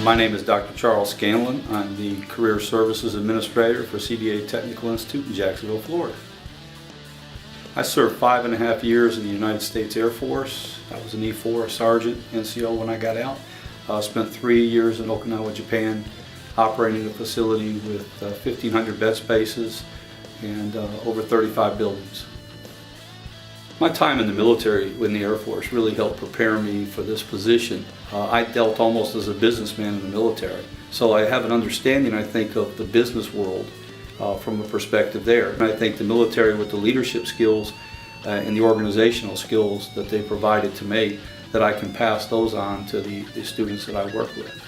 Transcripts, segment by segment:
My name is Dr. Charles Scanlon. I'm the Career Services Administrator for CDA Technical Institute in Jacksonville, Florida. I served 5.5 years in the United States Air Force. I was an E4 Sergeant, NCO when I got out. Spent 3 years in Okinawa, Japan, operating a facility with 1,500 bed spaces and over 35 buildings. My time in the military in the Air Force really helped prepare me for this position. I dealt almost as a businessman in the military, so I have an understanding, I think, of the business world from a perspective there. And I think the military, with the leadership skills and the organizational skills that they provided to me, that I can pass those on to the students that I work with.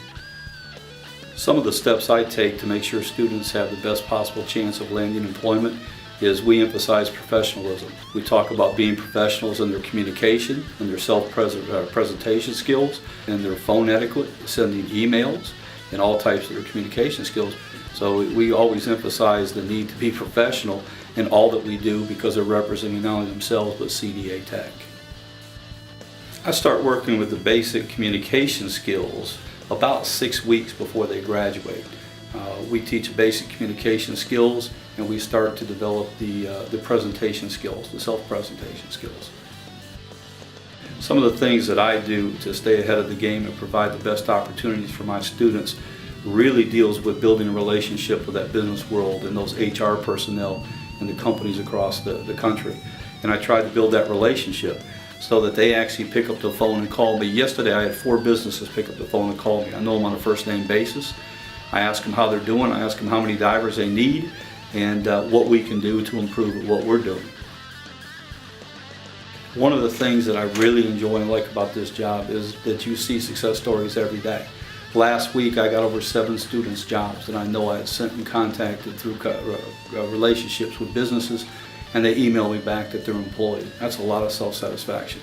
Some of the steps I take to make sure students have the best possible chance of landing employment is we emphasize professionalism. We talk about being professionals in their communication and their self-presentation skills and their phone etiquette, sending emails, and all types of their communication skills. So we always emphasize the need to be professional in all that we do because they're representing not only themselves but CDA Tech. I start working with the basic communication skills about 6 weeks before they graduate. We teach basic communication skills, and we start to develop the presentation skills, the self-presentation skills. Some of the things that I do to stay ahead of the game and provide the best opportunities for my students really deals with building a relationship with that business world and those HR personnel in the companies across the country. And I try to build that relationship so that they actually pick up the phone and call me. Yesterday I had 4 businesses pick up the phone and call me. I know them on a first name basis. I ask them how they're doing, I ask them how many divers they need, and what we can do to improve at what we're doing. One of the things that I really enjoy and like about this job is that you see success stories every day. Last week I got over 7 students' jobs that I know I had sent and contacted through relationships with businesses, and they emailed me back that they're employed. That's a lot of self-satisfaction.